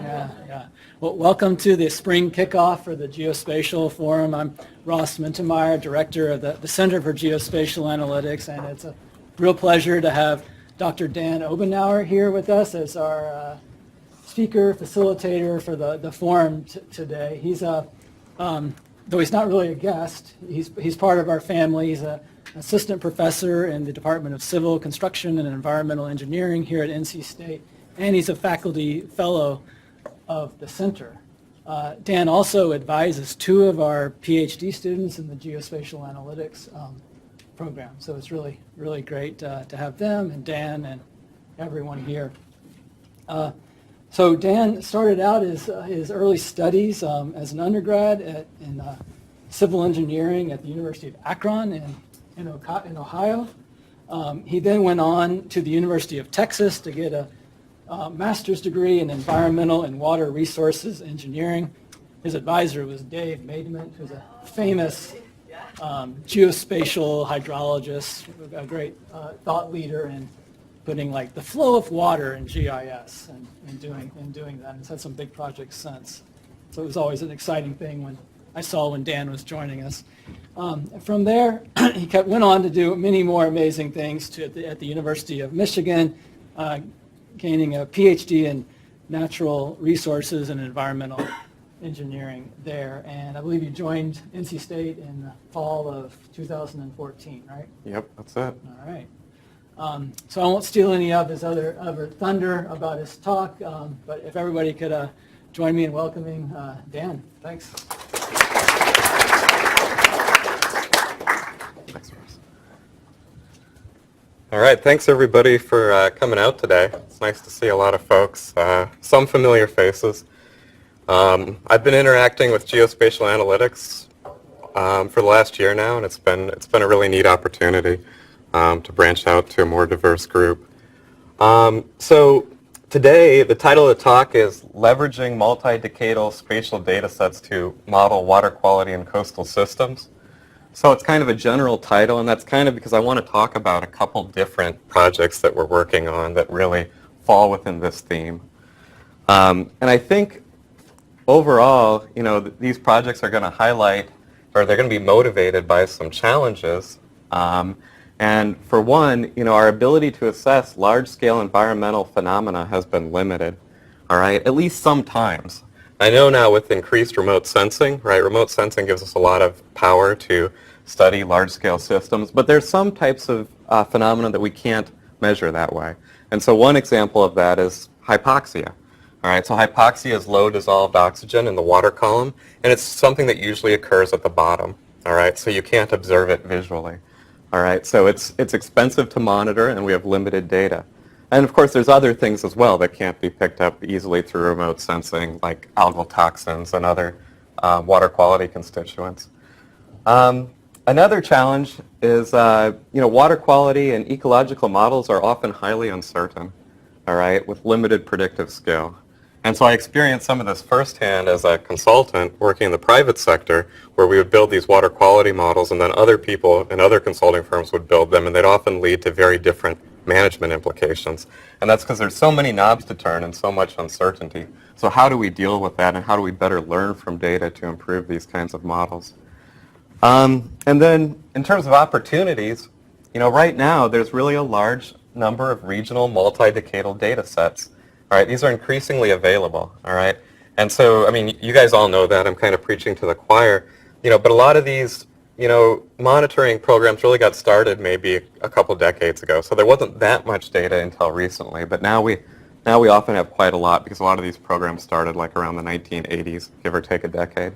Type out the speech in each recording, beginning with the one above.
Yeah. Well, welcome to the spring kickoff for the Geospatial Forum. I'm Ross Mintemeyer, director of the Center for Geospatial Analytics, and it's a real pleasure to have Dr. Dan Obenour here with us as our speaker, facilitator for the forum today. He's though he's not really a guest, he's part of our family. He's an assistant professor in the Department of Civil Construction and Environmental Engineering here at NC State, and he's a faculty fellow of the center. Dan also advises two of our PhD students in the Geospatial Analytics program. So it's really, really great to have them and Dan and everyone here. So Dan started out his early studies as an undergrad in civil engineering at the University of Akron in Ohio. He then went on to the University of Texas to get a master's degree in environmental and water resources engineering. His advisor was Dave Maidment, who's a famous geospatial hydrologist, a great thought leader in putting like the flow of water in GIS and doing that. He's had some big projects since. So it was always an exciting thing when Dan was joining us. From there, he went on to do many more amazing things at the University of Michigan, gaining a PhD in natural resources and environmental engineering there. And I believe you joined NC State in the fall of 2014, right? Yep, that's it. All right. So I won't steal any of his other thunder about his talk, but if everybody could join me in welcoming Dan. Thanks. Thanks, Ross. All right, thanks everybody for coming out today. It's nice to see a lot of folks, some familiar faces. I've been interacting with geospatial analytics for the last year now, and it's been a really neat opportunity to branch out to a more diverse group. So today, the title of the talk is Leveraging Multi-Decadal Spatial Datasets to Model Water Quality in Coastal Systems. So it's kind of a general title, and that's kind of because I want to talk about a couple different projects that we're working on that really fall within this theme. And I think overall, these projects are going to highlight, or they're going to be motivated by some challenges. And for one, our ability to assess large-scale environmental phenomena has been limited, all right, at least sometimes. I know now with increased remote sensing, right, remote sensing gives us a lot of power to study large-scale systems, but there's some types of phenomena that we can't measure that way. And so one example of that is hypoxia. All right, so hypoxia is low dissolved oxygen in the water column, and it's something that usually occurs at the bottom. All right, so you can't observe it visually. All right, so it's expensive to monitor, and we have limited data. And of course, there's other things as well that can't be picked up easily through remote sensing, like algal toxins and other water quality constituents. Another challenge is, water quality and ecological models are often highly uncertain, all right, with limited predictive skill. And so I experienced some of this firsthand as a consultant working in the private sector, where we would build these water quality models, and then other people and other consulting firms would build them, and they'd often lead to very different management implications. And that's because there's so many knobs to turn and so much uncertainty. So how do we deal with that, and how do we better learn from data to improve these kinds of models? And then in terms of opportunities, right now there's really a large number of regional multi-decadal data sets. All right, these are increasingly available, all right? And so, you guys all know that. I'm kind of preaching to the choir, but a lot of these, monitoring programs really got started maybe a couple decades ago. So there wasn't that much data until recently, but now we often have quite a lot because a lot of these programs started like around the 1980s, give or take a decade.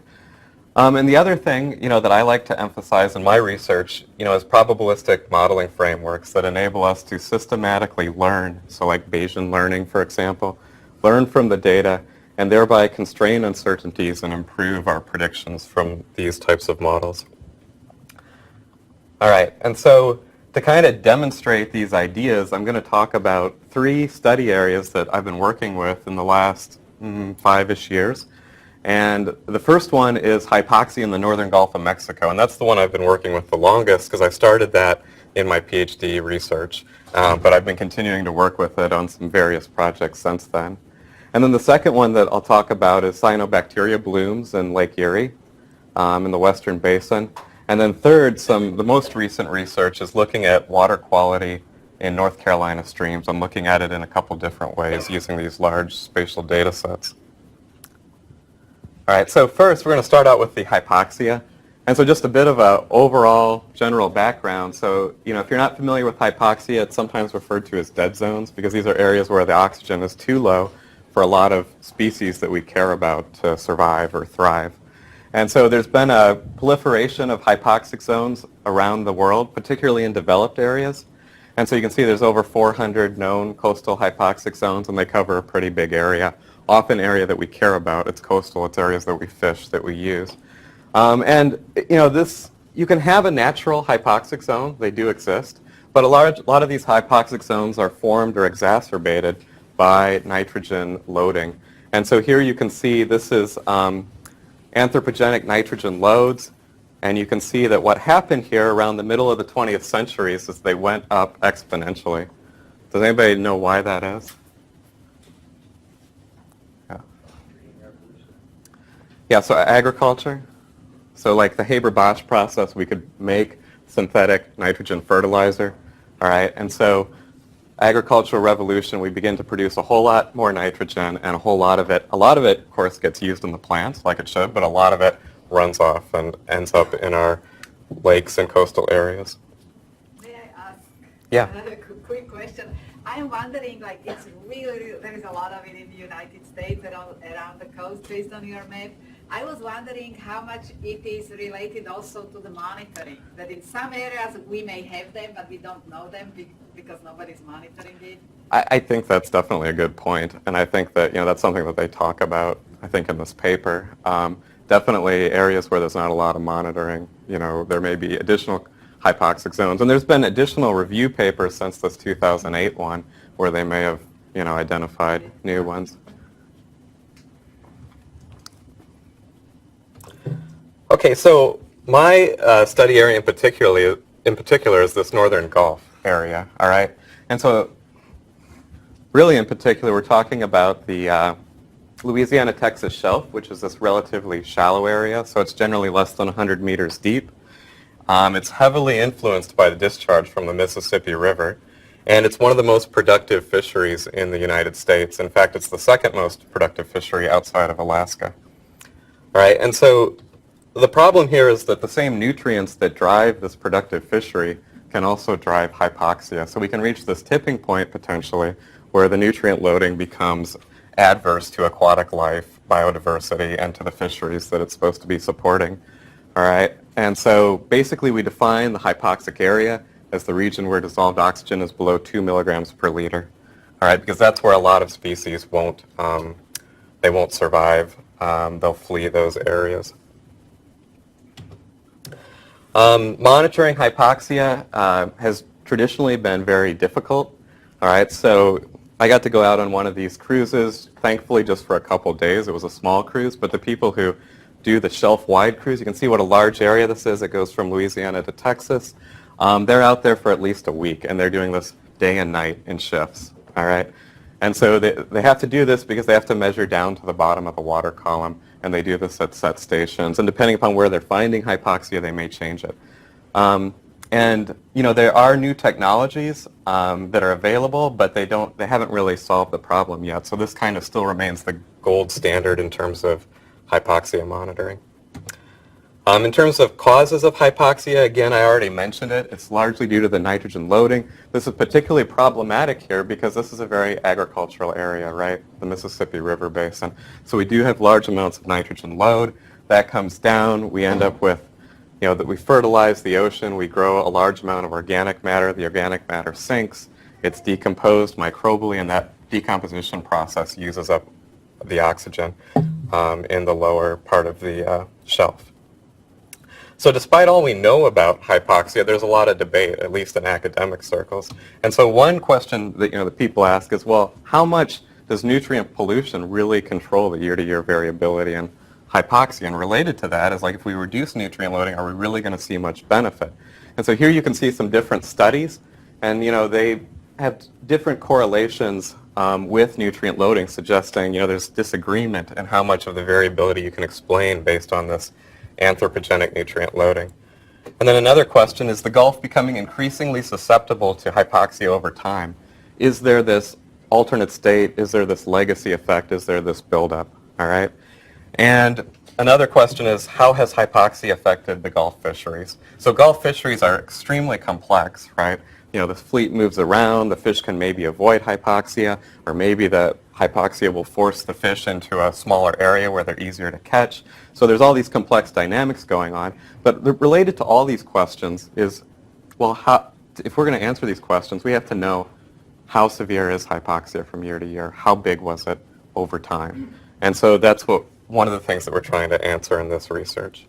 And the other thing, that I like to emphasize in my research, is probabilistic modeling frameworks that enable us to systematically learn. So like Bayesian learning, for example, learn from the data and thereby constrain uncertainties and improve our predictions from these types of models. All right, and so to kind of demonstrate these ideas, I'm going to talk about 3 study areas that I've been working with in the last 5-ish years. And the first one is hypoxia in the northern Gulf of Mexico, and that's the one I've been working with the longest because I started that in my PhD research, but I've been continuing to work with it on some various projects since then. And then the second one that I'll talk about is cyanobacteria blooms in Lake Erie in the Western Basin. And then third, the most recent research is looking at water quality in North Carolina streams. I'm looking at it in a couple different ways using these large spatial data sets. All right, so first we're going to start out with the hypoxia. And so just a bit of an overall general background. So, if you're not familiar with hypoxia, it's sometimes referred to as dead zones because these are areas where the oxygen is too low for a lot of species that we care about to survive or thrive. And so there's been a proliferation of hypoxic zones around the world, particularly in developed areas. And so you can see there's over 400 known coastal hypoxic zones, and they cover a pretty big area, often area that we care about. It's coastal, it's areas that we fish, that we use. You can have a natural hypoxic zone. They do exist. But a lot of these hypoxic zones are formed or exacerbated by nitrogen loading. And so here you can see this is anthropogenic nitrogen loads. And you can see that what happened here around the middle of the 20th century is they went up exponentially. Does anybody know why that is? Yeah, so agriculture. So like the Haber-Bosch process, we could make synthetic nitrogen fertilizer, all right? And so agricultural revolution, we begin to produce a whole lot more nitrogen, and a lot of it, of course, gets used in the plants like it should, but a lot of it runs off and ends up in our lakes and coastal areas. May I ask a quick question? I'm wondering, it's really, there is a lot of it in the United States around the coast based on your map. I was wondering how much it is related also to the monitoring, that in some areas we may have them, but we don't know them because nobody's monitoring it. I think that's definitely a good point, and I think that that's something that they talk about, I think, in this paper. Definitely areas where there's not a lot of monitoring, there may be additional hypoxic zones. And there's been additional review papers since this 2008 one where they may have, identified new ones. Okay, so my study area in particular is this northern Gulf area, all right? And so really in particular we're talking about the Louisiana-Texas shelf, which is this relatively shallow area, so it's generally less than 100 meters deep. It's heavily influenced by the discharge from the Mississippi River, and it's one of the most productive fisheries in the United States. In fact, it's the second most productive fishery outside of Alaska. All right, and so the problem here is that the same nutrients that drive this productive fishery can also drive hypoxia. So we can reach this tipping point potentially where the nutrient loading becomes adverse to aquatic life, biodiversity, and to the fisheries that it's supposed to be supporting. All right, and so basically we define the hypoxic area as the region where dissolved oxygen is below 2 milligrams per liter. All right, because that's where a lot of species won't survive. They'll flee those areas. Monitoring hypoxia has traditionally been very difficult. All right, so I got to go out on one of these cruises, thankfully just for a couple days. It was a small cruise, but the people who do the shelf-wide cruise, you can see what a large area this is. It goes from Louisiana to Texas. They're out there for at least a week, and they're doing this day and night in shifts. All right, and so they have to do this because they have to measure down to the bottom of the water column, and they do this at set stations. And depending upon where they're finding hypoxia, they may change it. And there are new technologies that are available, but they haven't really solved the problem yet. So this kind of still remains the gold standard in terms of hypoxia monitoring. In terms of causes of hypoxia, again, I already mentioned it. It's largely due to the nitrogen loading. This is particularly problematic here because this is a very agricultural area, right? The Mississippi River Basin. So we do have large amounts of nitrogen load. That comes down. We end up with, that we fertilize the ocean. We grow a large amount of organic matter. The organic matter sinks. It's decomposed microbially, and that decomposition process uses up the oxygen in the lower part of the shelf. So despite all we know about hypoxia, there's a lot of debate, at least in academic circles. And so one question that that people ask is, well, how much does nutrient pollution really control the year-to-year variability in hypoxia? And related to that is, like, if we reduce nutrient loading, are we really going to see much benefit? And so here you can see some different studies, and they have different correlations with nutrient loading, suggesting there's disagreement in how much of the variability you can explain based on this anthropogenic nutrient loading. And then another question, is the Gulf becoming increasingly susceptible to hypoxia over time? Is there this alternate state? Is there this legacy effect? Is there this buildup? All right. And another question is, how has hypoxia affected the Gulf fisheries? So Gulf fisheries are extremely complex, right? The fleet moves around, the fish can maybe avoid hypoxia, or maybe the hypoxia will force the fish into a smaller area where they're easier to catch. So there's all these complex dynamics going on. But related to all these questions is, well, if we're going to answer these questions, we have to know how severe is hypoxia from year to year? How big was it over time? And so that's one of the things that we're trying to answer in this research.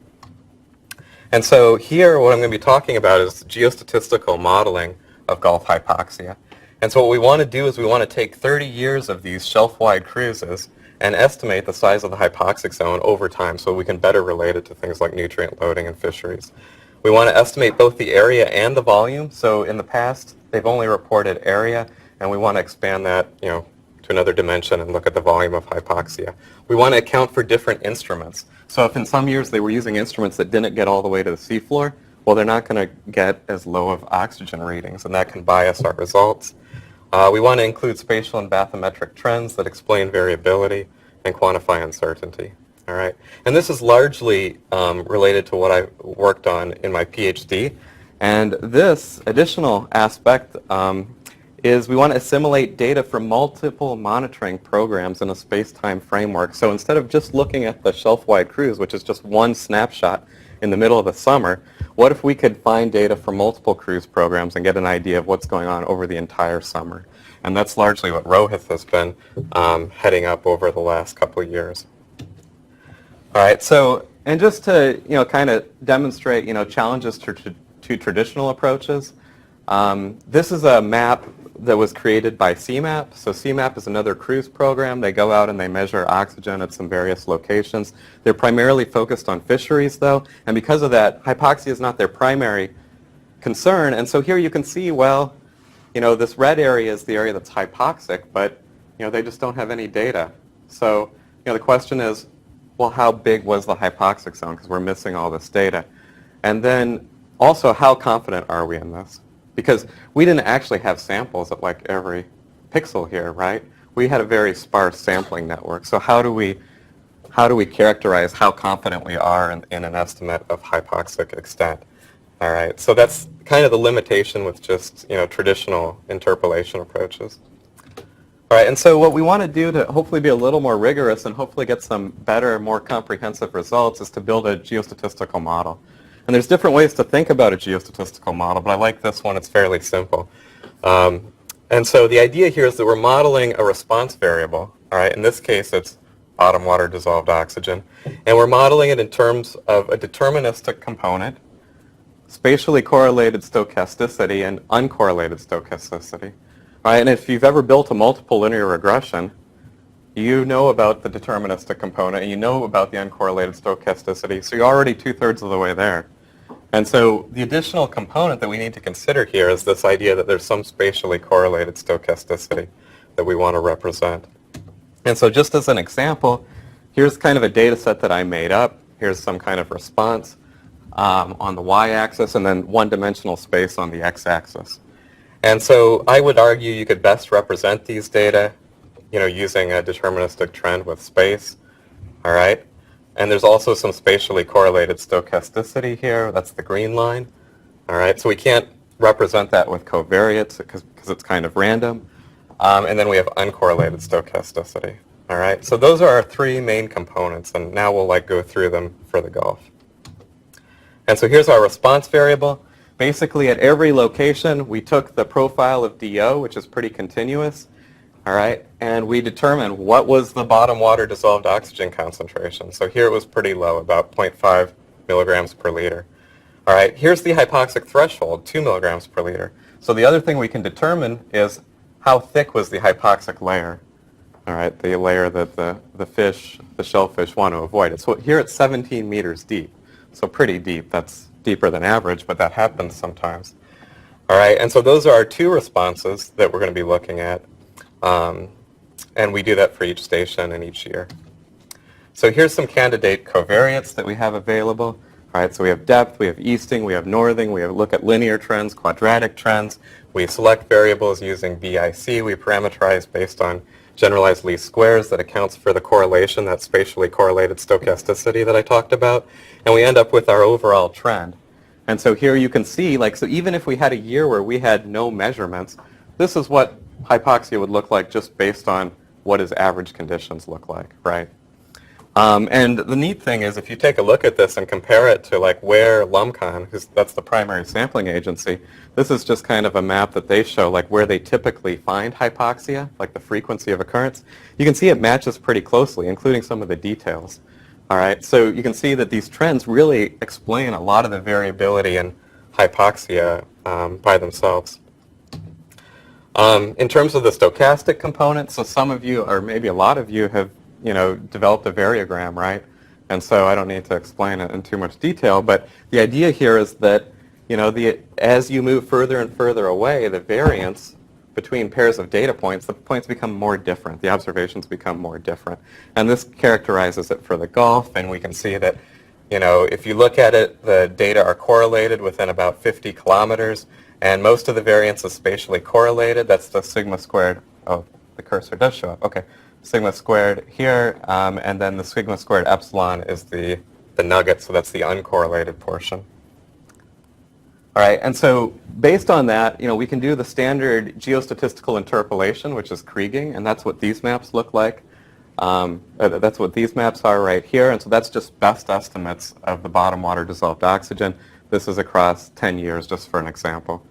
And so here, what I'm going to be talking about is geostatistical modeling of Gulf hypoxia. And so what we want to do is we want to take 30 years of these shelf-wide cruises and estimate the size of the hypoxic zone over time so we can better relate it to things like nutrient loading and fisheries. We want to estimate both the area and the volume. So in the past, they've only reported area, and we want to expand that, to another dimension and look at the volume of hypoxia. We want to account for different instruments. So if in some years they were using instruments that didn't get all the way to the seafloor, well, they're not going to get as low of oxygen readings, and that can bias our results. We want to include spatial and bathymetric trends that explain variability and quantify uncertainty. All right, and this is largely related to what I worked on in my PhD. And this additional aspect is we want to assimilate data from multiple monitoring programs in a space-time framework. So instead of just looking at the shelf-wide cruise, which is just one snapshot in the middle of the summer, what if we could find data from multiple cruise programs and get an idea of what's going on over the entire summer? And that's largely what Rohit has been heading up over the last couple of years. All right, so, and just to, kind of demonstrate, challenges to traditional approaches, this is a map that was created by CMAP. So CMAP is another cruise program. They go out and they measure oxygen at some various locations. They're primarily focused on fisheries, though, and because of that, hypoxia is not their primary concern. And so here you can see, well, this red area is the area that's hypoxic, but they just don't have any data. So the question is, well, how big was the hypoxic zone? Because we're missing all this data. And then also, how confident are we in this? Because we didn't actually have samples at like every pixel here, right? We had a very sparse sampling network. So how do we characterize how confident we are in an estimate of hypoxic extent? All right, so that's kind of the limitation with just traditional interpolation approaches. All right, and so what we want to do to hopefully be a little more rigorous and hopefully get some better, more comprehensive results is to build a geostatistical model. And there's different ways to think about a geostatistical model, but I like this one. It's fairly simple. And so the idea here is that we're modeling a response variable. All right, in this case, it's bottom water dissolved oxygen. And we're modeling it in terms of a deterministic component, spatially correlated stochasticity, and uncorrelated stochasticity. All right, and if you've ever built a multiple linear regression, you know about the deterministic component, and you know about the uncorrelated stochasticity, so you're already 2/3 of the way there. And so the additional component that we need to consider here is this idea that there's some spatially correlated stochasticity that we want to represent. And so just as an example, here's kind of a data set that I made up. Here's some kind of response on the y-axis, and then one-dimensional space on the x-axis. And so I would argue you could best represent these data using a deterministic trend with space. All right? And there's also some spatially correlated stochasticity here. That's the green line. All right? So we can't represent that with covariates because it's kind of random. And then we have uncorrelated stochasticity. All right? So those are our three main components, and now we'll go through them for the Gulf. And so here's our response variable. Basically, at every location, we took the profile of DO, which is pretty continuous, all right, and we determined what was the bottom water dissolved oxygen concentration. So here it was pretty low, about 0.5 milligrams per liter. All right, here's the hypoxic threshold, 2 milligrams per liter. So the other thing we can determine is how thick was the hypoxic layer, all right, the layer that the shellfish want to avoid. So here it's 17 meters deep, so pretty deep. That's deeper than average, but that happens sometimes. All right, and so those are our two responses that we're going to be looking at. And we do that for each station and each year. So here's some candidate covariates that we have available. All right, so we have depth, we have easting, we have northing, we have look at linear trends, quadratic trends. We select variables using BIC. We parameterize based on generalized least squares that accounts for the correlation, that spatially correlated stochasticity that I talked about. And we end up with our overall trend. And so here you can see, like, so even if we had a year where we had no measurements, this is what hypoxia would look like just based on what does average conditions look like, right? And the neat thing is if you take a look at this and compare it to like where LumCon, because that's the primary sampling agency, this is just kind of a map that they show like where they typically find hypoxia, like the frequency of occurrence. You can see it matches pretty closely, including some of the details. All right, so you can see that these trends really explain a lot of the variability in hypoxia by themselves. In terms of the stochastic component, so some of you, or maybe a lot of you, have developed a variogram, right? And so I don't need to explain it in too much detail, but the idea here is that, as you move further and further away, the variance between pairs of data points, the points become more different, the observations become more different. And this characterizes it for the Gulf, and we can see that, if you look at it, the data are correlated within about 50 kilometers, and most of the variance is spatially correlated. That's the sigma squared. Oh, the cursor does show up. Okay. Sigma squared here, and then the sigma squared epsilon is the nugget, so that's the uncorrelated portion. All right, and so based on that, we can do the standard geostatistical interpolation, which is kriging, and that's what these maps look like. That's what these maps are right here, and so that's just best estimates of the bottom water dissolved oxygen. This is across 10 years, just for an example.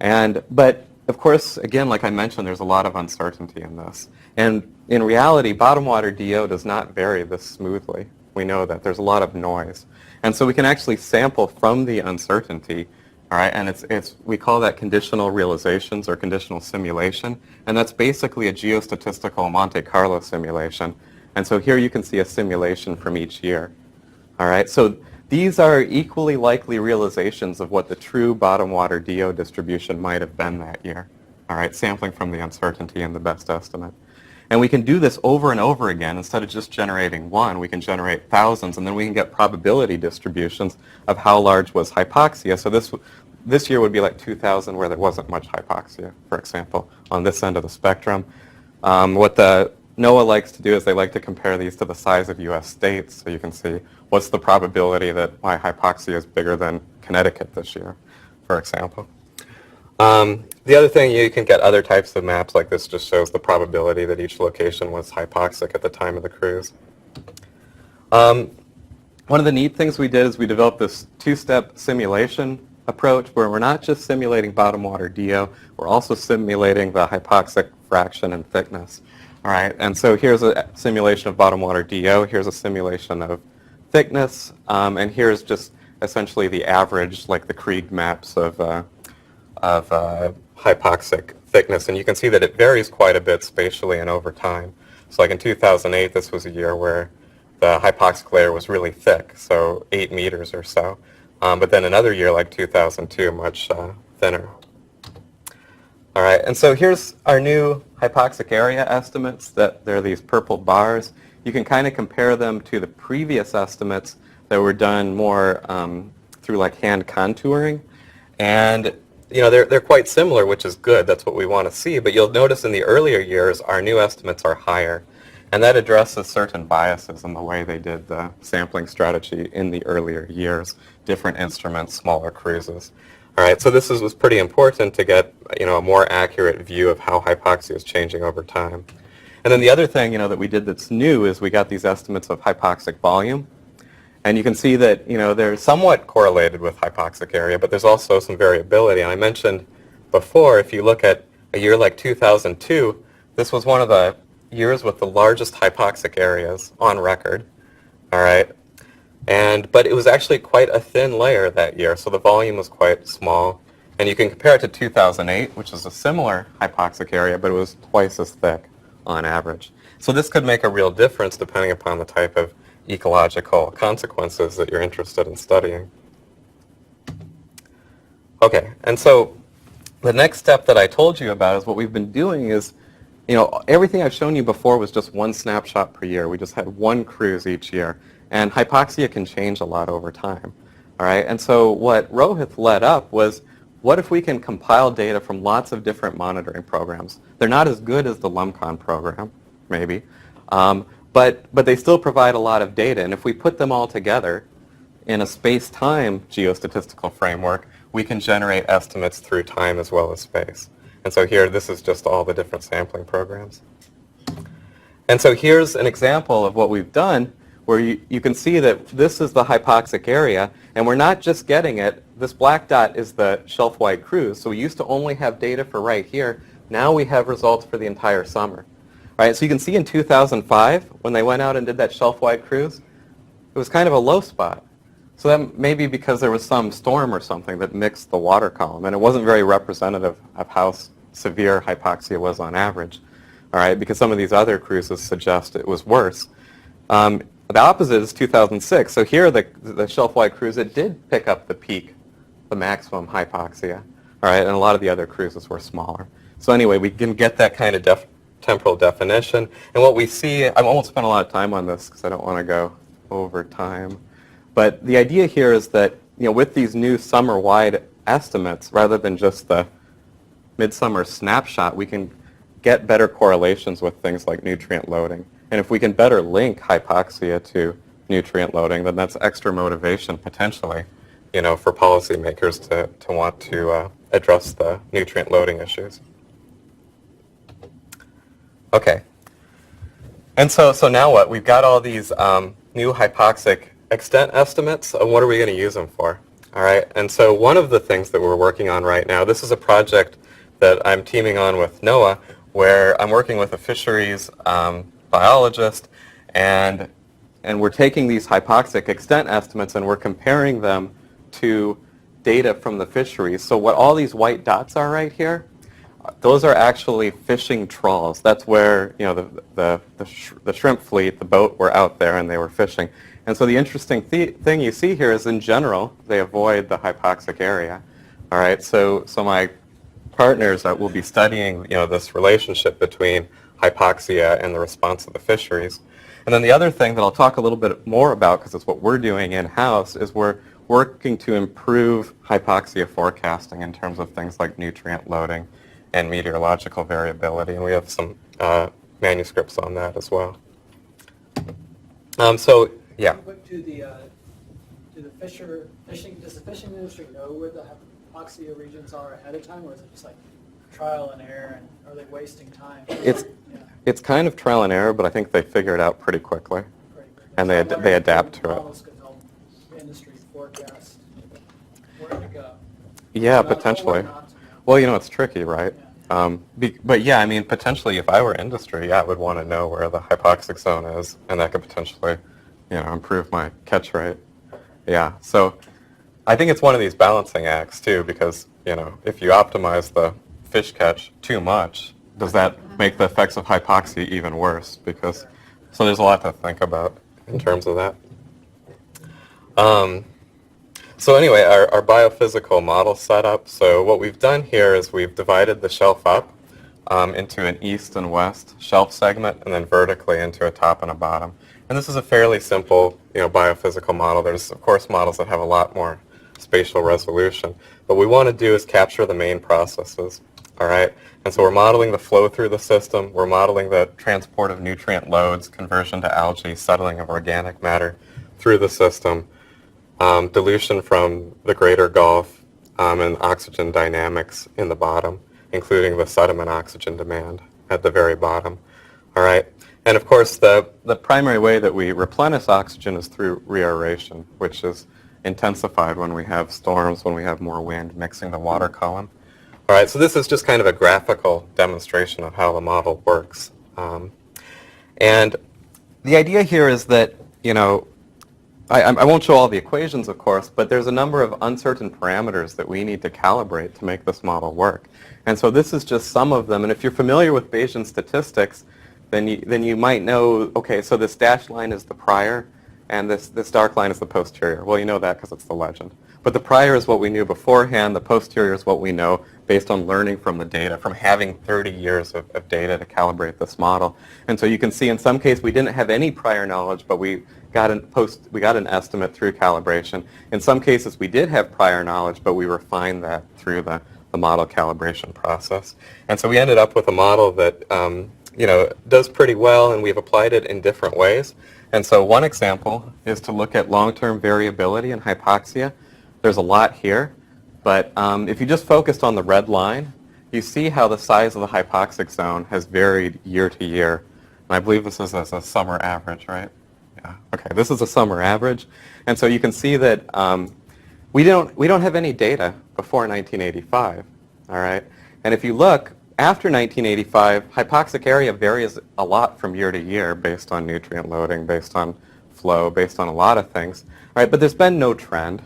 But of course, again, like I mentioned, there's a lot of uncertainty in this. And in reality, bottom water DO does not vary this smoothly. We know that. There's a lot of noise. And so we can actually sample from the uncertainty, all right, and we call that conditional realizations or conditional simulation, and that's basically a geostatistical Monte Carlo simulation. And so here you can see a simulation from each year, all right? So these are equally likely realizations of what the true bottom water DO distribution might have been that year, all right, sampling from the uncertainty and the best estimate. And we can do this over and over again. Instead of just generating one, we can generate thousands, and then we can get probability distributions of how large was hypoxia. So this year would be like 2,000 where there wasn't much hypoxia, for example, on this end of the spectrum. What the NOAA likes to do is they like to compare these to the size of U.S. states, so you can see what's the probability that my hypoxia is bigger than Connecticut this year, for example. The other thing, you can get other types of maps like this, just shows the probability that each location was hypoxic at the time of the cruise. One of the neat things we did is we developed this two-step simulation approach where we're not just simulating bottom water DO, we're also simulating the hypoxic fraction and thickness. All right, and so here's a simulation of bottom water DO, here's a simulation of thickness, and here's just essentially the average, like the Krieg maps of hypoxic thickness, and you can see that it varies quite a bit spatially and over time. So like in 2008, this was a year where the hypoxic layer was really thick, so 8 meters or so. But then another year like 2002, much thinner. All right, and so here's our new hypoxic area estimates. That they're these purple bars. You can kind of compare them to the previous estimates that were done more through like hand contouring, and they're quite similar, which is good. That's what we want to see. But you'll notice in the earlier years, our new estimates are higher, and that addresses certain biases in the way they did the sampling strategy in the earlier years. Different instruments, smaller cruises. All right, so this was pretty important to get a more accurate view of how hypoxia is changing over time. And then the other thing that we did that's new is we got these estimates of hypoxic volume. And you can see that they're somewhat correlated with hypoxic area, but there's also some variability. And I mentioned before, if you look at a year like 2002, this was one of the years with the largest hypoxic areas on record. All right, but it was actually quite a thin layer that year, so the volume was quite small. And you can compare it to 2008, which is a similar hypoxic area, but it was twice as thick on average. So this could make a real difference depending upon the type of ecological consequences that you're interested in studying. Okay, and so the next step that I told you about is what we've been doing is everything I've shown you before was just one snapshot per year. We just had one cruise each year. And hypoxia can change a lot over time. All right? And so what Rohit led up was, what if we can compile data from lots of different monitoring programs? They're not as good as the LumCon program, maybe, but they still provide a lot of data. And if we put them all together in a space-time geostatistical framework, we can generate estimates through time as well as space. And so here, this is just all the different sampling programs. And so here's an example of what we've done, where you can see that this is the hypoxic area, and we're not just getting it. This black dot is the shelf-wide cruise, so we used to only have data for right here. Now we have results for the entire summer. All right, so you can see in 2005, when they went out and did that shelf-wide cruise, it was kind of a low spot. So that may be because there was some storm or something that mixed the water column, and it wasn't very representative of how severe hypoxia was on average. All right, because some of these other cruises suggest it was worse. The opposite is 2006. So here, the shelf-wide cruise, it did pick up the peak, the maximum hypoxia. All right, and a lot of the other cruises were smaller. So anyway, we can get that kind of temporal definition. And what we see, I won't spend a lot of time on this because I don't want to go over time. But the idea here is that, with these new summer-wide estimates, rather than just the midsummer snapshot, we can get better correlations with things like nutrient loading. And if we can better link hypoxia to nutrient loading, then that's extra motivation potentially, for policymakers to want to address the nutrient loading issues. Okay. And so now what? We've got all these new hypoxic extent estimates. What are we going to use them for? All right. And so one of the things that we're working on right now, this is a project that I'm teaming on with NOAA, where I'm working with a fisheries biologist, and we're taking these hypoxic extent estimates and we're comparing them to data from the fisheries. So what all these white dots are right here, those are actually fishing trawls. That's where the shrimp fleet, the boat, were out there and they were fishing. And so the interesting thing you see here is, in general, they avoid the hypoxic area. All right. So my partners that will be studying this relationship between hypoxia and the response of the fisheries. And then the other thing that I'll talk a little bit more about, because it's what we're doing in-house, is we're working to improve hypoxia forecasting in terms of things like nutrient loading and meteorological variability. And we have some manuscripts on that as well. So, yeah. Does the fishing industry know where the hypoxia regions are ahead of time, or is it just like trial and error, and are they wasting time? It's kind of trial and error, but I think they figure it out pretty quickly, and they adapt to it. Models could help industry forecast where to go. Yeah, potentially. Well, it's tricky, right? Yeah. But yeah, I mean, potentially, if I were industry, I would want to know where the hypoxic zone is, and that could potentially, improve my catch rate. Yeah. So I think it's one of these balancing acts too, because if you optimize the fish catch too much, does that make the effects of hypoxia even worse? So there's a lot to think about in terms of that. So anyway, our biophysical model setup. So what we've done here is we've divided the shelf up into an east and west shelf segment, and then vertically into a top and a bottom. And this is a fairly simple, biophysical model. There's, of course, models that have a lot more spatial resolution. But what we want to do is capture the main processes. All right? And so we're modeling the flow through the system. We're modeling the transport of nutrient loads, conversion to algae, settling of organic matter through the system, dilution from the greater Gulf, and oxygen dynamics in the bottom, including the sediment oxygen demand at the very bottom. All right? And of course, the primary way that we replenish oxygen is through reaeration, which is intensified when we have storms, when we have more wind mixing the water column. All right, so this is just kind of a graphical demonstration of how the model works. And the idea here is that, I won't show all the equations, of course, but there's a number of uncertain parameters that we need to calibrate to make this model work. And so this is just some of them. And if you're familiar with Bayesian statistics, then you might know, okay, so this dashed line is the prior, and this dark line is the posterior. Well, you know that because it's the legend. But the prior is what we knew beforehand. The posterior is what we know based on learning from the data, from having 30 years of data to calibrate this model. And so you can see in some case we didn't have any prior knowledge, but we got an estimate through calibration. In some cases we did have prior knowledge, but we refined that through the model calibration process. And so we ended up with a model that does pretty well, and we've applied it in different ways. And so one example is to look at long-term variability in hypoxia. There's a lot here, but if you just focused on the red line, you see how the size of the hypoxic zone has varied year to year. And I believe this is a summer average, right? Yeah. Okay, this is a summer average. And so you can see that we don't have any data before 1985, all right? And if you look, after 1985, hypoxic area varies a lot from year to year based on nutrient loading, based on flow, based on a lot of things, all right? But there's been no trend.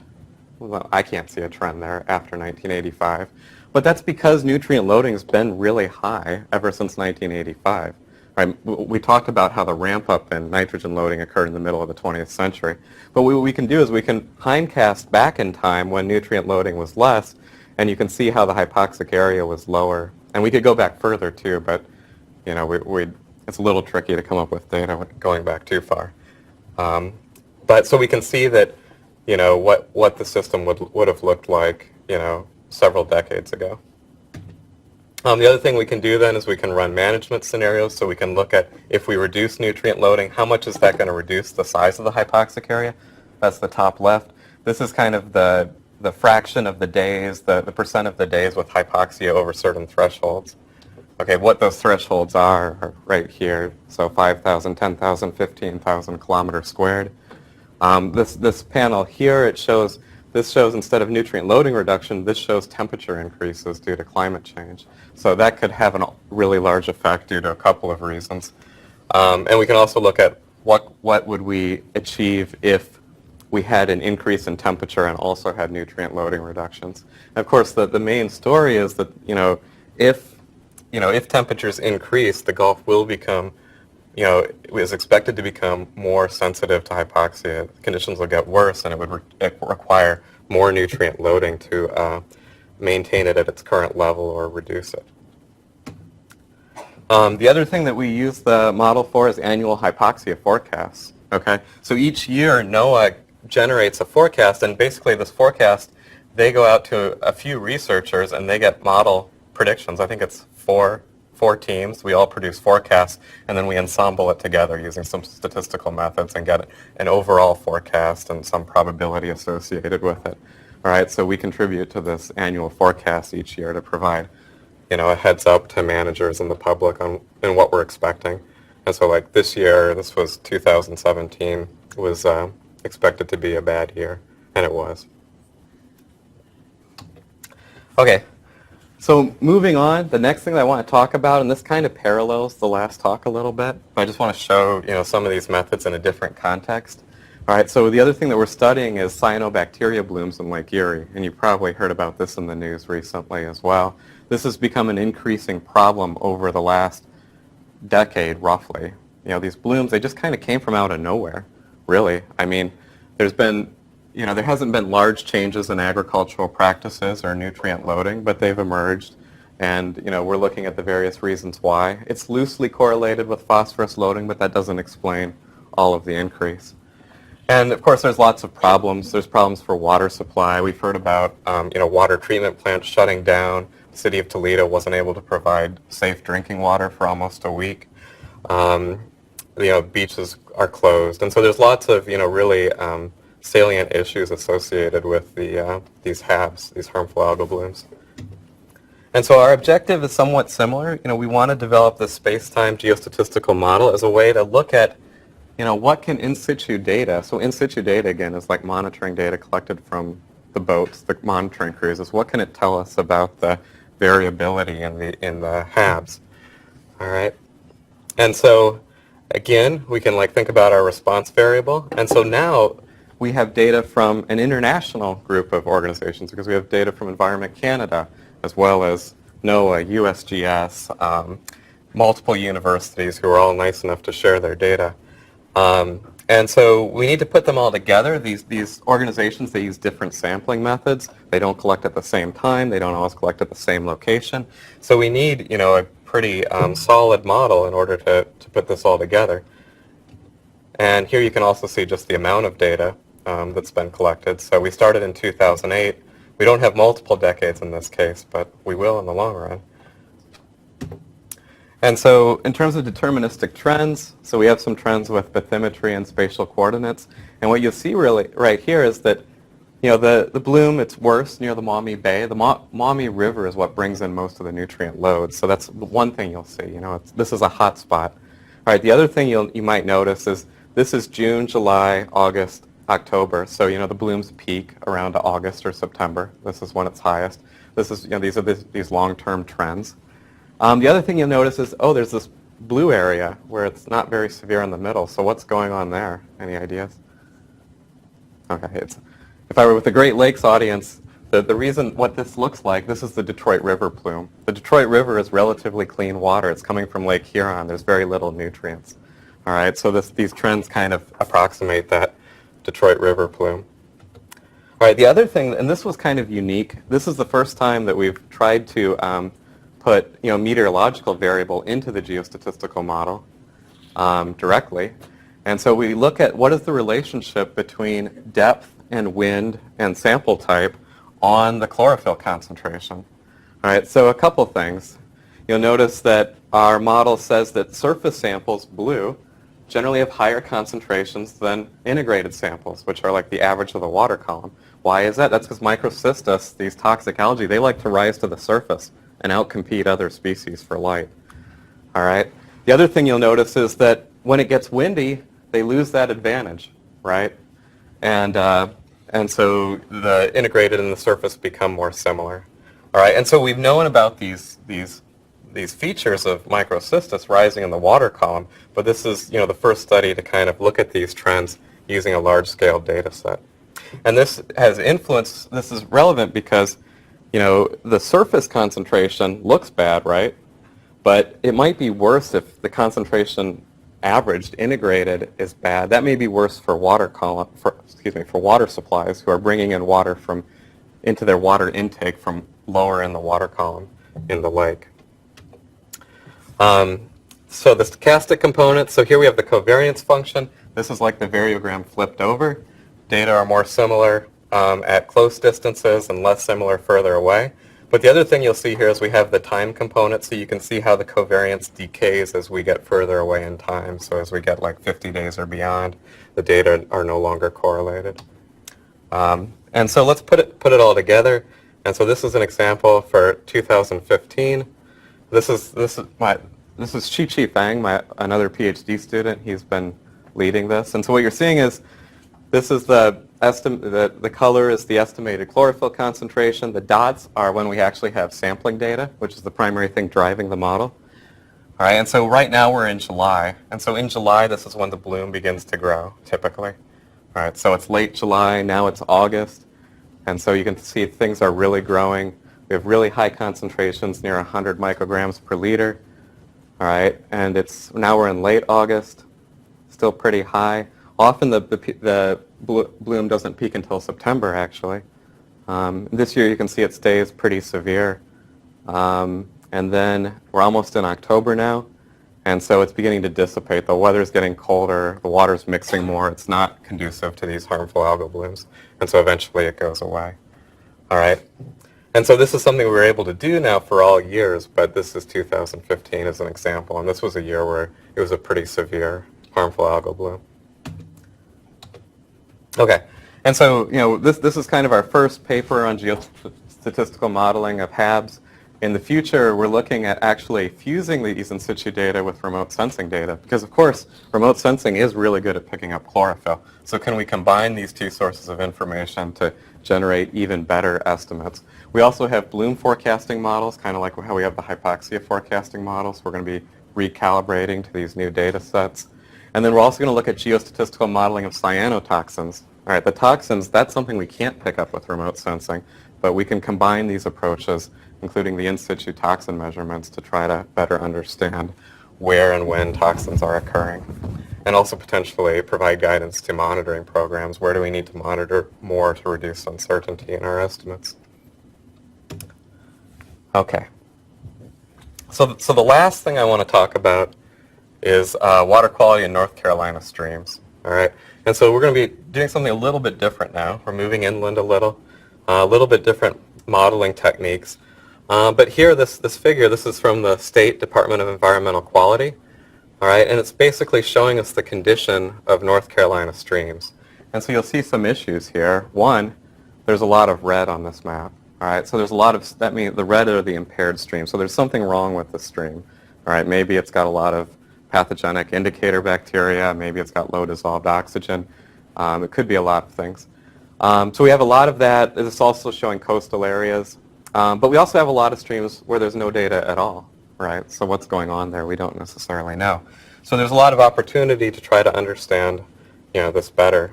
Well, I can't see a trend there after 1985. But that's because nutrient loading has been really high ever since 1985. Right? We talked about how the ramp up in nitrogen loading occurred in the middle of the 20th century. But what we can do is we can hindcast back in time when nutrient loading was less, and you can see how the hypoxic area was lower. And we could go back further too, but it's a little tricky to come up with data going back too far. But so we can see that what the system would have looked like several decades ago. The other thing we can do then is we can run management scenarios, so we can look at if we reduce nutrient loading, how much is that going to reduce the size of the hypoxic area? That's the top left. This is kind of the fraction of the days, the percent of the days with hypoxia over certain thresholds. Okay, what those thresholds are right here. So 5,000, 10,000, 15,000 kilometers squared. This panel here, this shows instead of nutrient loading reduction, this shows temperature increases due to climate change. So that could have a really large effect due to a couple of reasons. And we can also look at what would we achieve if we had an increase in temperature and also had nutrient loading reductions. And of course, the main story is that if temperatures increase, the Gulf will become is expected to become more sensitive to hypoxia. Conditions will get worse, and it would require more nutrient loading to maintain it at its current level or reduce it. The other thing that we use the model for is annual hypoxia forecasts. Okay, so each year NOAA generates a forecast, and basically this forecast, they go out to a few researchers and they get model predictions. I think it's four teams. We all produce forecasts, and then we ensemble it together using some statistical methods and get an overall forecast and some probability associated with it. All right, so we contribute to this annual forecast each year to provide, a heads up to managers and the public on what we're expecting. And so, like this year, this was 2017, was expected to be a bad year, and it was. Okay. So moving on, the next thing that I want to talk about, and this kind of parallels the last talk a little bit, but I just want to show some of these methods in a different context. All right, so the other thing that we're studying is cyanobacteria blooms in Lake Erie, and you've probably heard about this in the news recently as well. This has become an increasing problem over the last decade, roughly. These blooms, they just kind of came from out of nowhere, really. I mean, there hasn't been large changes in agricultural practices or nutrient loading, but they've emerged, and we're looking at the various reasons why. It's loosely correlated with phosphorus loading, but that doesn't explain all of the increase. And of course, there's lots of problems. There's problems for water supply. We've heard about water treatment plants shutting down. The city of Toledo wasn't able to provide safe drinking water for almost a week. Beaches are closed, and so there's lots of really salient issues associated with these HABs, these harmful algal blooms. And so our objective is somewhat similar. We want to develop this space-time geostatistical model as a way to look at, what can in situ data, so in situ data again is like monitoring data collected from the boats, the monitoring cruises, what can it tell us about the variability in the HABs? All right. And so again, we can think about our response variable. And so now we have data from an international group of organizations because we have data from Environment Canada as well as NOAA, USGS, multiple universities who are all nice enough to share their data. And so we need to put them all together. These organizations, they use different sampling methods. They don't collect at the same time. They don't always collect at the same location. So we need, a pretty solid model in order to put this all together. And here you can also see just the amount of data that's been collected. So we started in 2008. We don't have multiple decades in this case, but we will in the long run. And so in terms of deterministic trends, so we have some trends with bathymetry and spatial coordinates. And what you'll see really right here is that, the bloom, it's worse near the Maumee Bay. The Maumee River is what brings in most of the nutrient loads. So that's one thing you'll see. This is a hot spot. All right, the other thing you might notice is this is June, July, August, October. So, the blooms peak around August or September. This is when it's highest. This is, these are these long-term trends. The other thing you'll notice is, there's this blue area where it's not very severe in the middle. So what's going on there? Any ideas? Okay, if I were with the Great Lakes audience, the reason what this looks like, this is the Detroit River plume. The Detroit River is relatively clean water. It's coming from Lake Huron. There's very little nutrients. All right, so these trends kind of approximate that Detroit River plume. All right, the other thing, and this was kind of unique, this is the first time that we've tried to put meteorological variable into the geostatistical model directly. And so we look at what is the relationship between depth and wind and sample type on the chlorophyll concentration. All right, so a couple things. You'll notice that our model says that surface samples, blue, generally have higher concentrations than integrated samples, which are like the average of the water column. Why is that? That's because microcystis, these toxic algae, they like to rise to the surface and outcompete other species for light. All right. The other thing you'll notice is that when it gets windy, they lose that advantage, right? And so the integrated and the surface become more similar. All right. And so we've known about these features of microcystis rising in the water column, but this is the first study to kind of look at these trends using a large-scale data set. And this has influence. This is relevant because the surface concentration looks bad, right? But it might be worse if the concentration averaged integrated is bad. That may be worse for water supplies who are bringing in water into their water intake from lower in the water column in the lake. So the stochastic component, so here we have the covariance function. This is like the variogram flipped over. Data are more similar at close distances and less similar further away. But the other thing you'll see here is we have the time component, so you can see how the covariance decays as we get further away in time. So as we get like 50 days or beyond, the data are no longer correlated. And so let's put it all together. And so this is an example for 2015. This is Chi Fang, another PhD student. He's been leading this. And so what you're seeing is this is the color is the estimated chlorophyll concentration. The dots are when we actually have sampling data, which is the primary thing driving the model. All right, and so right now we're in July. And so in July, this is when the bloom begins to grow, typically. All right, so it's late July, now it's August. And so you can see things are really growing. We have really high concentrations, near 100 micrograms per liter. All right, and now we're in late August, still pretty high. Often the bloom doesn't peak until September, actually. This year you can see it stays pretty severe. And then we're almost in October now, and so it's beginning to dissipate. The weather's getting colder, the water's mixing more. It's not conducive to these harmful algal blooms, and so eventually it goes away. All right. And so this is something we were able to do now for all years, but this is 2015 as an example, and this was a year where it was a pretty severe harmful algal bloom. Okay, and so this is kind of our first paper on geostatistical modeling of HABs. In the future, we're looking at actually fusing these in situ data with remote sensing data, because of course, remote sensing is really good at picking up chlorophyll. So can we combine these two sources of information to generate even better estimates? We also have bloom forecasting models, kind of like how we have the hypoxia forecasting models. We're going to be recalibrating to these new data sets. And then we're also going to look at geostatistical modeling of cyanotoxins. All right, the toxins, that's something we can't pick up with remote sensing, but we can combine these approaches, including the in situ toxin measurements, to try to better understand where and when toxins are occurring. and also potentially provide guidance to monitoring programs. Where do we need to monitor more to reduce uncertainty in our estimates? Okay. So the last thing I want to talk about is water quality in North Carolina streams. All right. And so we're going to be doing something a little bit different now. We're moving inland a little bit different modeling techniques. But here, this figure, this is from the State Department of Environmental Quality. All right, and it's basically showing us the condition of North Carolina streams. And so you'll see some issues here. One, there's a lot of red on this map. All right, so there's a lot of, that means the red are the impaired streams. So there's something wrong with the stream. All right, maybe it's got a lot of pathogenic indicator bacteria. Maybe it's got low dissolved oxygen. It could be a lot of things. So we have a lot of that. It's also showing coastal areas. But we also have a lot of streams where there's no data at all. Right? So what's going on there, we don't necessarily know. So there's a lot of opportunity to try to understand, this better.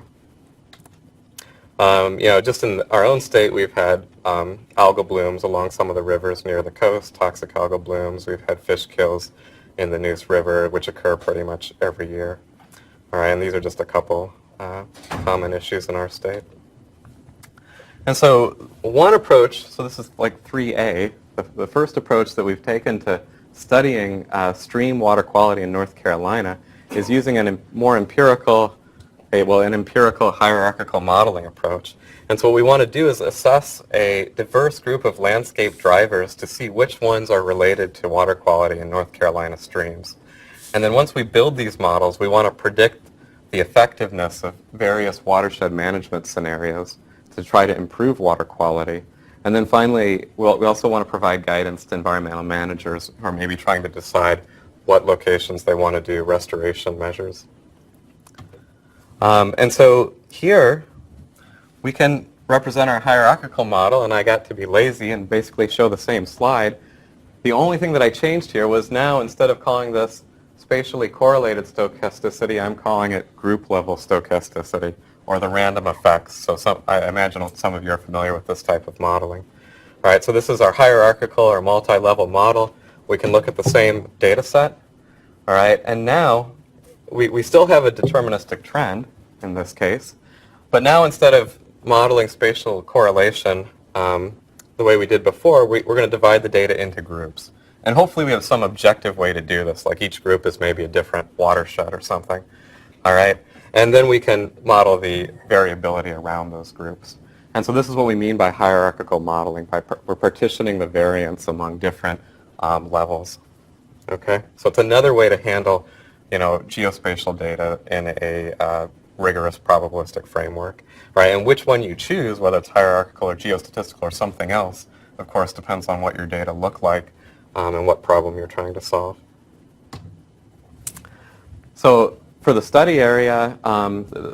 Just in our own state, we've had algal blooms along some of the rivers near the coast, toxic algal blooms. We've had fish kills in the Neuse River, which occur pretty much every year. All right, and these are just a couple common issues in our state. And so one approach, so this is like 3A, the first approach that we've taken to studying stream water quality in North Carolina is using an empirical hierarchical modeling approach. And so what we want to do is assess a diverse group of landscape drivers to see which ones are related to water quality in North Carolina streams. And then once we build these models, we want to predict the effectiveness of various watershed management scenarios to try to improve water quality. And then finally, we also want to provide guidance to environmental managers who are maybe trying to decide what locations they want to do restoration measures. And so here, we can represent our hierarchical model, and I got to be lazy and basically show the same slide. The only thing that I changed here was now, instead of calling this spatially correlated stochasticity, I'm calling it group level stochasticity, or the random effects. So I imagine some of you are familiar with this type of modeling. All right, so this is our hierarchical or multi-level model. We can look at the same data set. All right, and now we still have a deterministic trend in this case, but now instead of modeling spatial correlation the way we did before, we're going to divide the data into groups. And hopefully we have some objective way to do this, like each group is maybe a different watershed or something. All right. And then we can model the variability around those groups. And so this is what we mean by hierarchical modeling. We're partitioning the variance among different levels. Okay? So it's another way to handle, geospatial data in a rigorous probabilistic framework. Right? And which one you choose, whether it's hierarchical or geostatistical or something else, of course, depends on what your data look like and what problem you're trying to solve. So for the study area,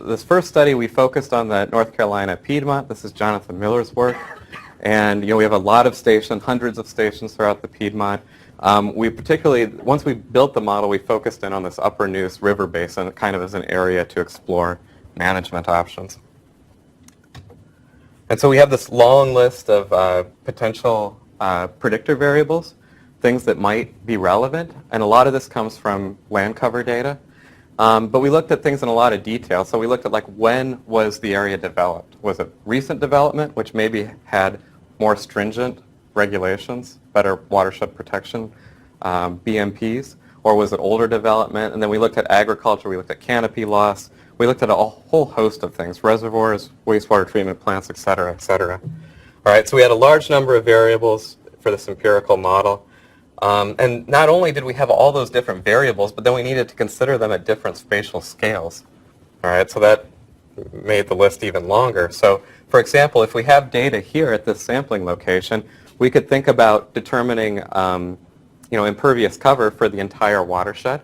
this first study we focused on the North Carolina Piedmont. This is Jonathan Miller's work. And we have a lot of stations, hundreds of stations throughout the Piedmont. We particularly, once we built the model, we focused in on this upper Neuse River basin kind of as an area to explore management options. And so we have this long list of potential predictor variables, things that might be relevant. And a lot of this comes from land cover data. But we looked at things in a lot of detail. So we looked at when was the area developed? Was it recent development, which maybe had more stringent regulations, better watershed protection, BMPs, or was it older development? And then we looked at agriculture, we looked at canopy loss, we looked at a whole host of things, reservoirs, wastewater treatment plants, et cetera, et cetera. All right, so we had a large number of variables for this empirical model. And not only did we have all those different variables, but then we needed to consider them at different spatial scales. All right, so that made the list even longer. So, for example, if we have data here at this sampling location, we could think about determining, impervious cover for the entire watershed,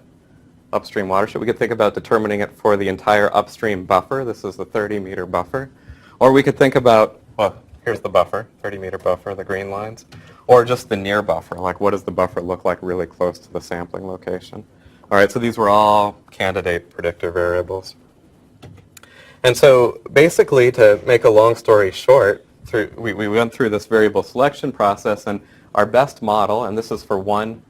upstream watershed. We could think about determining it for the entire upstream buffer. This is the 30-meter buffer. Or we could think about, well, here's the buffer, 30-meter buffer, the green lines. Or just the near buffer, like what does the buffer look like really close to the sampling location. All right, so these were all candidate predictor variables. And so basically, to make a long story short, we went through this variable selection process, and our best model, and this is for one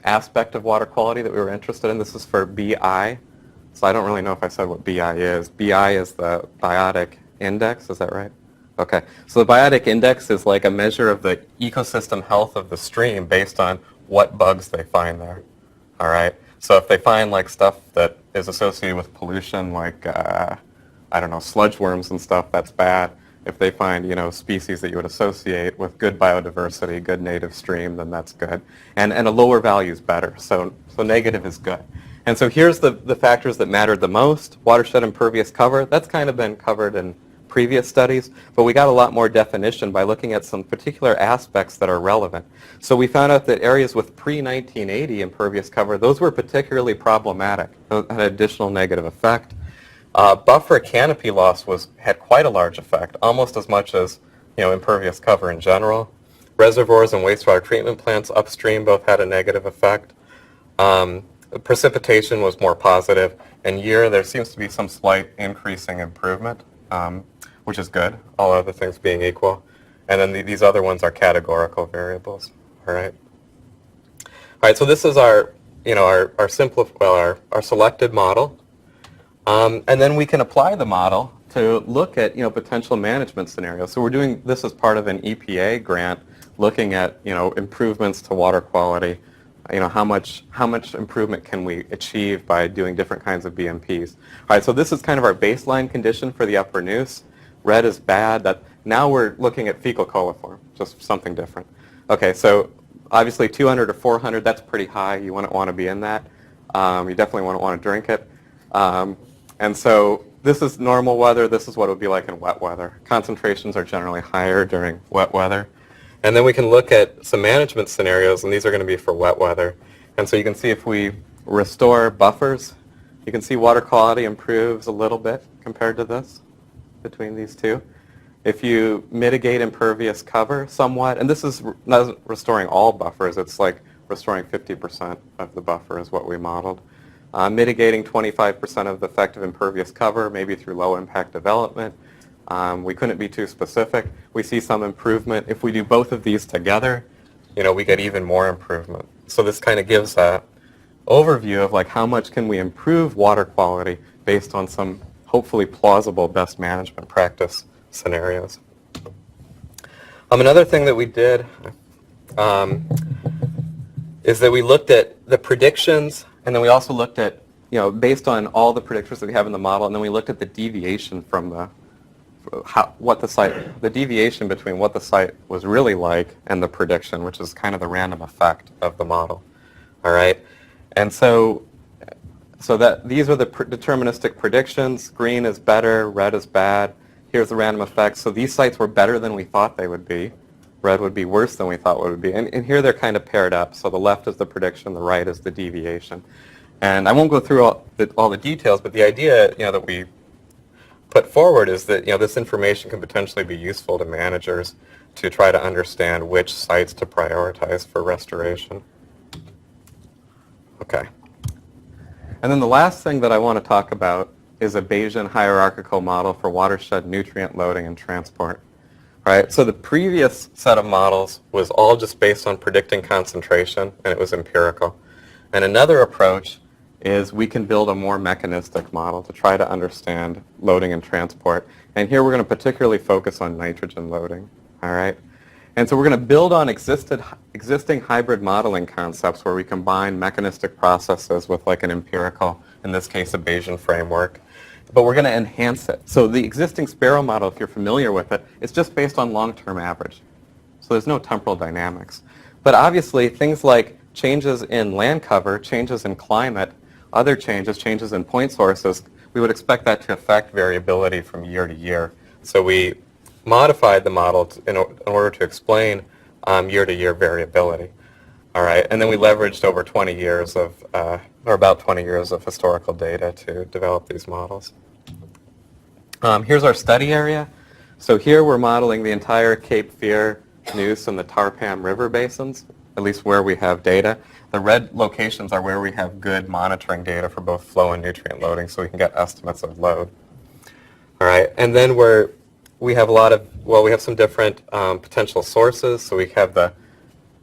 aspect of water quality that we were interested in. This is for BI. So I don't really know if I said what BI is. BI is the biotic index, is that right? Okay, so the biotic index is like a measure of the ecosystem health of the stream based on what bugs they find there. All right, so if they find like stuff that is associated with pollution, like I don't know, sludge worms and stuff, that's bad. If they find, you know, species that you would associate with good biodiversity, good native stream, then that's good. And a lower value is better, so negative is good. And so here's the factors that mattered the most. Watershed impervious cover, that's kind of been covered in previous studies, but we got a lot more definition by looking at some particular aspects that are relevant. So we found out that areas with pre-1980 impervious cover, those were particularly problematic. Those had an additional negative effect. Buffer canopy loss had quite a large effect, almost as much as, you know, impervious cover in general. Reservoirs and wastewater treatment plants upstream both had a negative effect. Precipitation was more positive, and there seems to be some slight increasing improvement, which is good, all other things being equal. And then these other ones are categorical variables. All right. All right. So this is our, you know, our selected model. And then we can apply the model to look at, you know, potential management scenarios. So we're doing this as part of an EPA grant, looking at, you know, improvements to water quality. You know, how much improvement can we achieve by doing different kinds of BMPs? All right, so this is kind of our baseline condition for the upper Neuse. Red is bad. Now we're looking at fecal coliform, just something different. Okay, so obviously 200 or 400, that's pretty high. You wouldn't want to be in that. You definitely wouldn't want to drink it. And so this is normal weather. This is what it would be like in wet weather. Concentrations are generally higher during wet weather. And then we can look at some management scenarios, and these are going to be for wet weather. And so you can see if we restore buffers, you can see water quality improves a little bit compared to this, between these two. If you mitigate impervious cover somewhat, and this is not restoring all buffers, it's like restoring 50% of the buffer is what we modeled. Mitigating 25% of the effective impervious cover, maybe through low impact development. We couldn't be too specific. We see some improvement. If we do both of these together, you know, we get even more improvement. So this kind of gives an overview of like how much can we improve water quality based on some hopefully plausible best management practice scenarios. Another thing that we did is that we looked at the predictions, and then we also looked at, you know, based on all the predictors that we have in the model, and then we looked at the deviation from the deviation between what the site was really like and the prediction, which is kind of the random effect of the model. All right, and so that these are the deterministic predictions. Green is better, red is bad. Here's the random effect. So these sites were better than we thought they would be. Red would be worse than we thought it would be. And here they're kind of paired up. So the left is the prediction, the right is the deviation. And I won't go through all the details, but the idea, you know, that we put forward is that, you know, this information can potentially be useful to managers to try to understand which sites to prioritize for restoration. Okay. And then the last thing that I want to talk about is a Bayesian hierarchical model for watershed nutrient loading and transport. Right? So the previous set of models was all just based on predicting concentration, and it was empirical. And another approach is we can build a more mechanistic model to try to understand loading and transport. And here we're going to particularly focus on nitrogen loading. All right? And so we're going to build on existing hybrid modeling concepts where we combine mechanistic processes with like an empirical, in this case a Bayesian framework. But we're going to enhance it. So the existing Sparrow model, if you're familiar with it, it's just based on long-term average. So there's no temporal dynamics. But obviously things like changes in land cover, changes in climate, other changes in point sources, we would expect that to affect variability from year to year. So we modified the model in order to explain year-to-year variability. All right, and then we leveraged over 20 years of, or about 20 years of historical data to develop these models. Here's our study area. So here we're modeling the entire Cape Fear, Neuse, and the Tarpam River basins, at least where we have data. The red locations are where we have good monitoring data for both flow and nutrient loading, so we can get estimates of load. All right, and then we have some different potential sources. So we have the,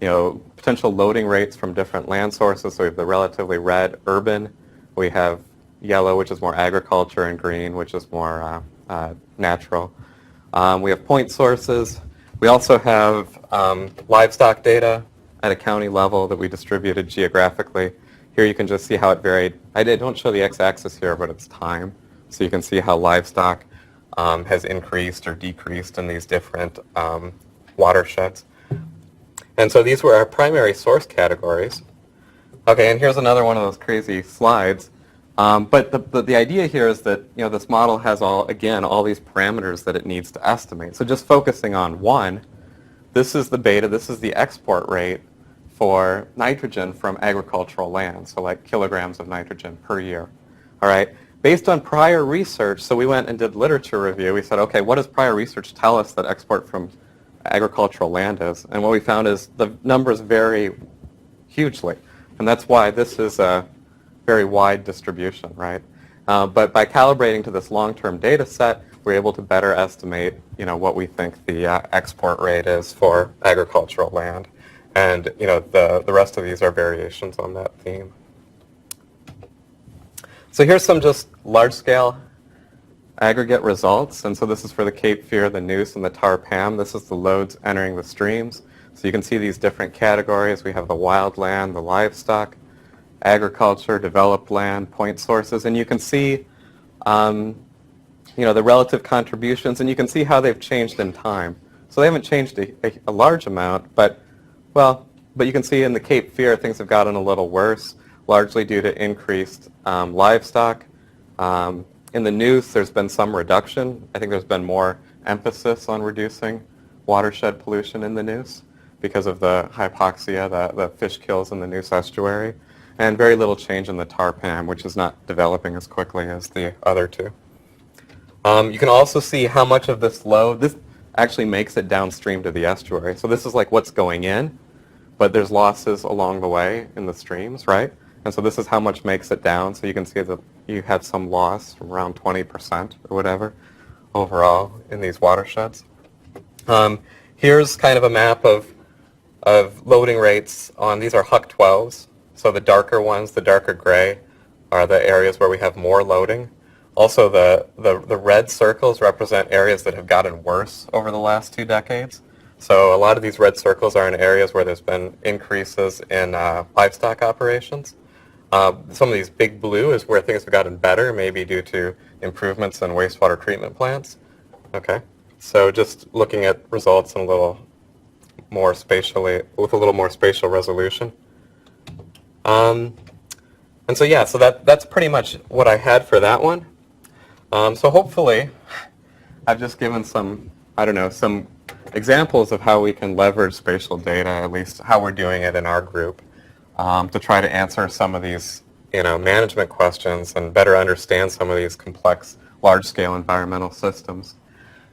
you know, potential loading rates from different land sources. So we have the relatively red urban. We have yellow, which is more agriculture, and green, which is more natural. We have point sources. We also have livestock data at a county level that we distributed geographically. Here you can just see how it varied. I don't show the x-axis here, but it's time. So you can see how livestock has increased or decreased in these different watersheds. And so these were our primary source categories. Okay, and here's another one of those crazy slides. But the idea here is that this model has all these parameters that it needs to estimate. So just focusing on one, this is the beta, this is the export rate for nitrogen from agricultural land, so like kilograms of nitrogen per year. All right. Based on prior research, so we went and did literature review. We said, okay, what does prior research tell us that export from agricultural land is? And what we found is the numbers vary hugely. And that's why this is a very wide distribution, right? But by calibrating to this long-term data set, we're able to better estimate, what we think the export rate is for agricultural land. And, the rest of these are variations on that theme. So here's some just large-scale aggregate results. And so this is for the Cape Fear, the Neuse, and the Tar-Pam. This is the loads entering the streams. So you can see these different categories. We have the wild land, the livestock, agriculture, developed land, point sources. And you can see, the relative contributions. And you can see how they've changed in time. So they haven't changed a large amount, but you can see in the Cape Fear, things have gotten a little worse, largely due to increased livestock. In the Neuse, there's been some reduction. I think there's been more emphasis on reducing watershed pollution in the Neuse because of the hypoxia, the fish kills in the Neuse estuary, and very little change in the Tar-Pam, which is not developing as quickly as the other two. You can also see how much of this load, this actually makes it downstream to the estuary. So this is like what's going in, but there's losses along the way in the streams, right? And so this is how much makes it down. So you can see that you have some loss, around 20% or whatever, overall in these watersheds. Here's kind of a map of loading rates on, these are Huck 12s. So the darker ones, the darker gray, are the areas where we have more loading. Also, the red circles represent areas that have gotten worse over the last 2 decades. So a lot of these red circles are in areas where there's been increases in livestock operations. Some of these big blue is where things have gotten better, maybe due to improvements in wastewater treatment plants. Okay, so just looking at results in a little more spatially, with a little more spatial resolution. And so yeah, so that's pretty much what I had for that one. So hopefully, I've just given some examples of how we can leverage spatial data, at least how we're doing it in our group, to try to answer some of these, management questions and better understand some of these complex, large-scale environmental systems.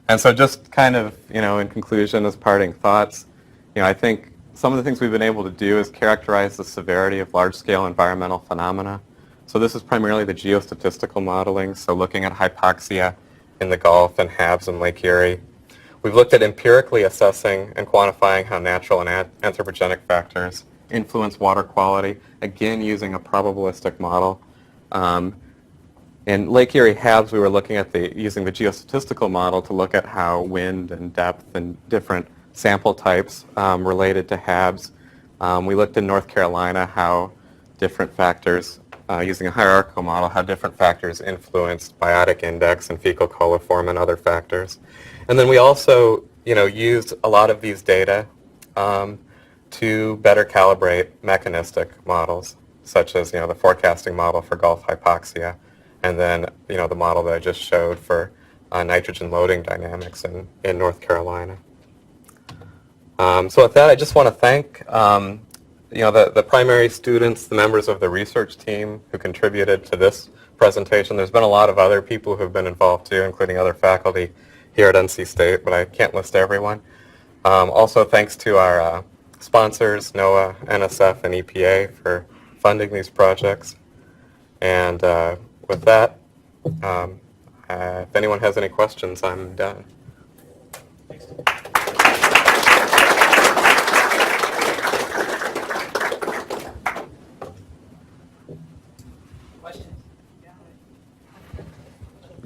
And so just kind of, in conclusion, as parting thoughts, I think some of the things we've been able to do is characterize the severity of large-scale environmental phenomena. So this is primarily the geostatistical modeling, so looking at hypoxia in the Gulf and HABs in Lake Erie. We've looked at empirically assessing and quantifying how natural and anthropogenic factors influence water quality, again using a probabilistic model. In Lake Erie HABs, we were looking at using the geostatistical model to look at how wind and depth and different sample types related to HABs. We looked in North Carolina how different factors, using a hierarchical model, how different factors influenced biotic index and fecal coliform and other factors. And then we also, used a lot of these data to better calibrate mechanistic models, such as, the forecasting model for Gulf hypoxia, and then, the model that I just showed for nitrogen loading dynamics in North Carolina. So with that, I just want to thank the primary students, the members of the research team who contributed to this presentation. There's been a lot of other people who have been involved too, including other faculty here at NC State, but I can't list everyone. Also, thanks to our sponsors, NOAA, NSF, and EPA for funding these projects. And with that, if anyone has any questions, I'm done. Thanks.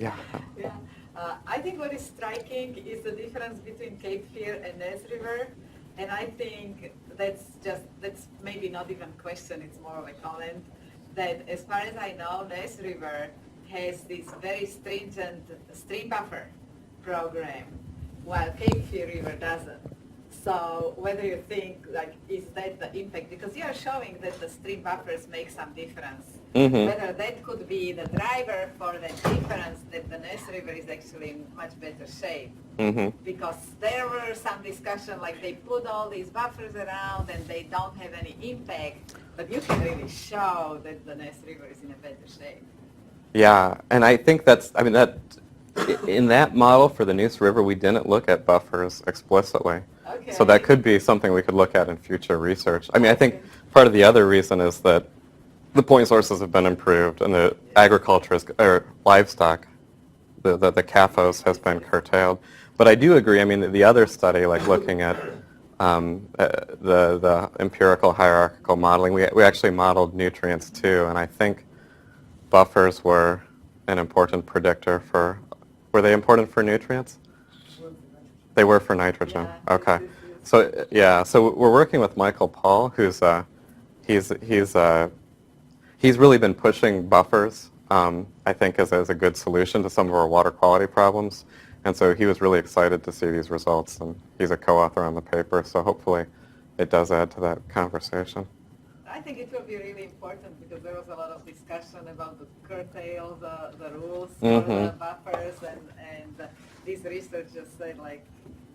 Yeah. Yeah. I think what is striking is the difference between Cape Fear and Nez River. And I think that's maybe not even a question, it's more of a comment, that as far as I know, Nez River has this very stringent stream buffer program, while Cape Fear River doesn't. So whether you think, like, is that the impact? Because you are showing that the stream buffers make some difference. Mm-hmm. Whether that could be the driver for that difference, that the Nez River is actually in much better shape. Mm-hmm. Because there were some discussion, like they put all these buffers around and they don't have any impact, but you can really show that the Nez River is in a better shape. Yeah, and I think that's, I mean, that in that model for the Neuse River, we didn't look at buffers explicitly. Okay. So that could be something we could look at in future research. I mean, I think part of the other reason is that the point sources have been improved and the agriculture is, or livestock, the CAFOs has been curtailed. But I do agree, I mean, the other study, like looking at the empirical hierarchical modeling, we actually modeled nutrients too, and I think buffers were an important predictor for, were they important for nutrients? They were for nitrogen. Yeah, Okay. it's- So yeah, so we're working with Michael Paul, who's he's really been pushing buffers, I think, as a good solution to some of our water quality problems. And so he was really excited to see these results, and he's a co-author on the paper, so hopefully it does add to that conversation. I think it will be really important because there was a lot of discussion about the curtail, the rules for the buffers, and these researchers said, like,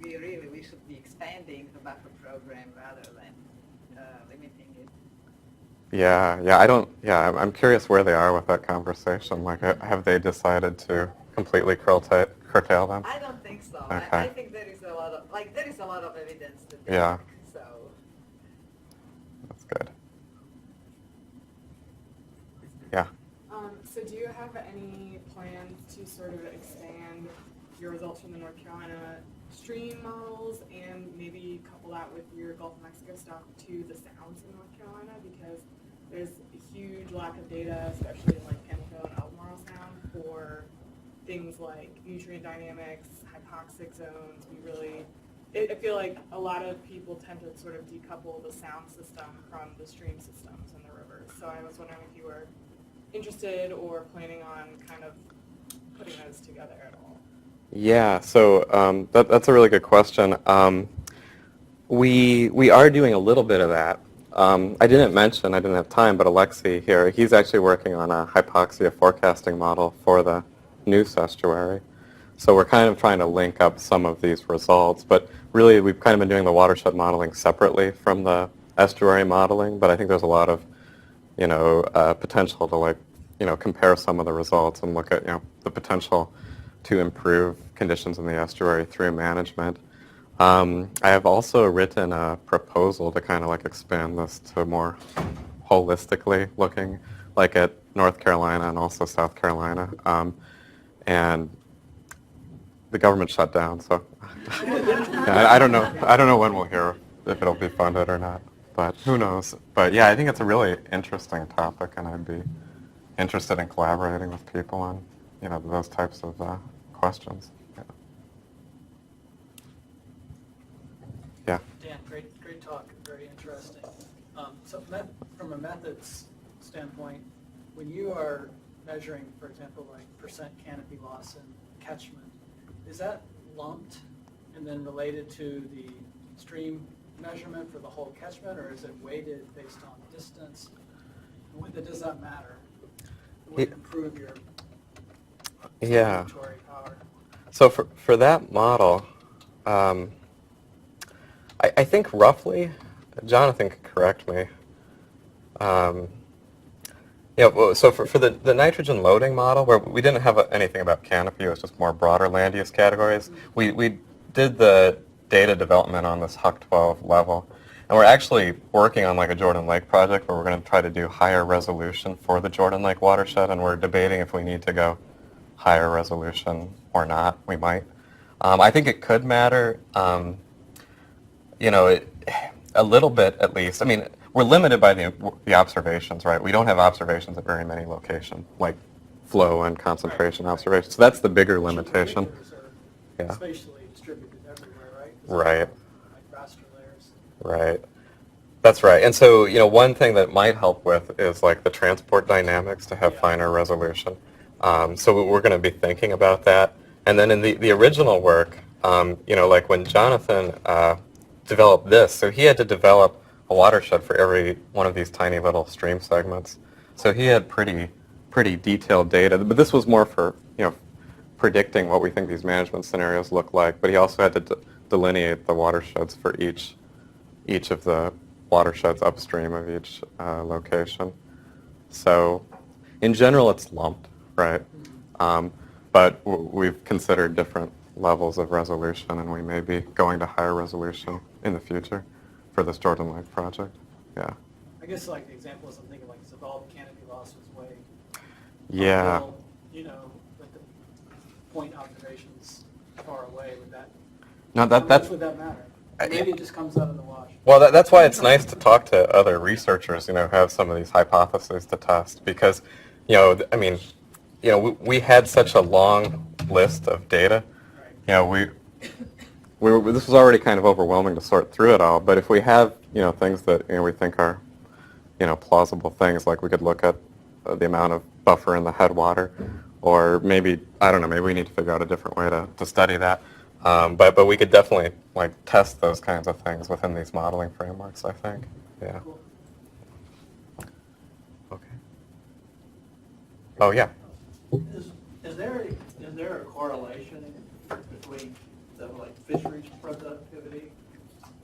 we should be expanding the buffer program rather than limiting it. Yeah, I'm curious where they are with that conversation. Like, have they decided to completely curtail them? I don't think so. Okay. I think there is a lot of evidence that they Yeah. work, so. That's good. Yeah. So do you have any plans to sort of expand your results from the North Carolina stream models and maybe couple that with your Gulf of Mexico stuff to the sounds in North Carolina? Because there's a huge lack of data, especially in like Pamlico and Albemarle Sound, for things like nutrient dynamics, hypoxic zones. I feel like a lot of people tend to sort of decouple the sound system from the stream systems in the rivers. So I was wondering if you were interested or planning on kind of putting those together at all. Yeah, so that's a really good question. We are doing a little bit of that. I didn't mention, I didn't have time, but Alexei here, he's actually working on a hypoxia forecasting model for the Neuse estuary. So we're kind of trying to link up some of these results, but really we've kind of been doing the watershed modeling separately from the estuary modeling, but I think there's a lot of, potential to, like, compare some of the results and look at, the potential to improve conditions in the estuary through management. I have also written a proposal to kind of like expand this to more holistically looking, like at North Carolina and also South Carolina. And the government shut down, so yeah, I don't know when we'll hear if it'll be funded or not, but who knows. But yeah, I think it's a really interesting topic, and I'd be interested in collaborating with people on, those types of questions. Yeah. Dan, great talk, very interesting. So from a methods standpoint, when you are measuring, for example, like percent canopy loss in catchment, is that lumped and then related to the stream measurement for the whole catchment, or is it weighted based on distance? Does that matter? Would it improve your inventory power? So for that model, I think roughly, Jonathan can correct me. So for the nitrogen loading model, where we didn't have anything about canopy, it was just more broader land use categories, we did the data development on this HUC 12 level. And we're actually working on like a Jordan Lake project where we're going to try to do higher resolution for the Jordan Lake watershed, and we're debating if we need to go higher resolution or not. We might. I think it could matter, a little bit at least. I mean, we're limited by the observations, right? We don't have observations at very many locations, like flow and concentration observations. So that's the bigger limitation. Indicators are Yeah. spatially distributed everywhere, right? 'Cause Right. Like raster layers. Right. That's right. And so, one thing that might help with is like the transport dynamics to have Yeah. finer resolution. So we're going to be thinking about that. And then in the original work, like when Jonathan developed this, so he had to develop a watershed for every one of these tiny little stream segments. So he had pretty detailed data. But this was more for, predicting what we think these management scenarios look like. But he also had to delineate the watersheds for each of the watersheds upstream of each location. So in general, it's lumped, right? But we've considered different levels of resolution, and we may be going to higher resolution in the future for this Jordan Lake project. Yeah. I guess like the examples I'm thinking like is if all the canopy loss was way Yeah. uphill, with the point observations far away, would that No, how much that's would that matter? Maybe it just comes out of the wash. well. That's why it's nice to talk to other researchers. Who have some of these hypotheses to test because, we had such a long list of data. Right. This was already kind of overwhelming to sort through it all. But if we have, things that we think are, plausible things, like we could look at the amount of buffer in the headwater, or maybe I don't know, maybe we need to figure out a different way to study that. But we could definitely test those kinds of things within these modeling frameworks, I think. Yeah. Cool. Okay. Oh yeah. Is there a correlation between the fisheries productivity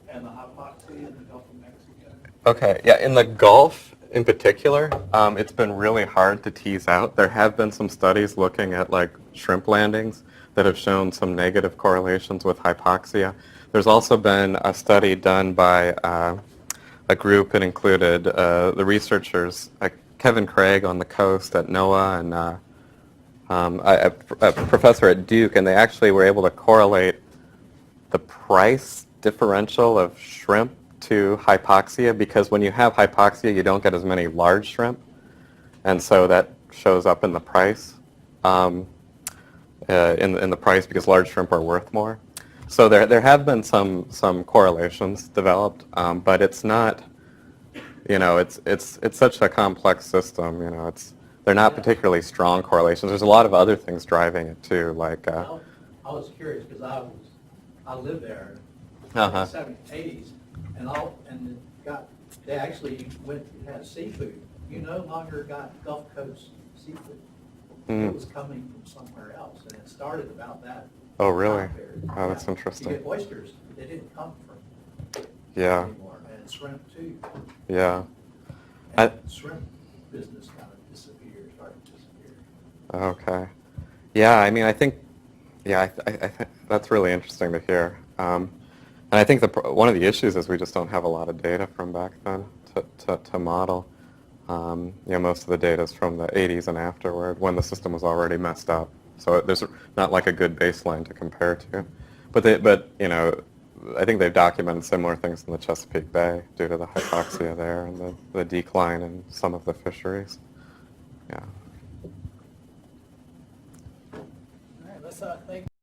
and the hypoxia in the Gulf of Mexico? Okay. Yeah. In the Gulf, in particular, it's been really hard to tease out. There have been some studies looking at shrimp landings that have shown some negative correlations with hypoxia. There's also been a study done by a group that included the researchers Kevin Craig on the coast at NOAA and a professor at Duke, and they actually were able to correlate the price differential of shrimp to hypoxia, because when you have hypoxia, you don't get as many large shrimp, and so that shows up in the price. In the price because large shrimp are worth more. So there have been some correlations developed, but it's not, it's such a complex system. They're not particularly strong correlations. There's a lot of other things driving it too, like. I was curious because I lived there in Uh-huh. the 70s, 80s, and they actually had seafood. No longer got Gulf Coast seafood. It was coming from somewhere else, and it started about that. Oh, really? time period. Oh, that's Yeah. interesting. You get oysters, they didn't come from Yeah. anymore, and shrimp too. Yeah. And shrimp business kind of started to disappear. Okay. Yeah. I think. Yeah. I think that's really interesting to hear. And I think one of the issues is we just don't have a lot of data from back then to model. Most of the data is from the 80s and afterward, when the system was already messed up. So there's not a good baseline to compare to. But I think they've documented similar things in the Chesapeake Bay due to the hypoxia there and the decline in some of the fisheries. Yeah. All right, let's thank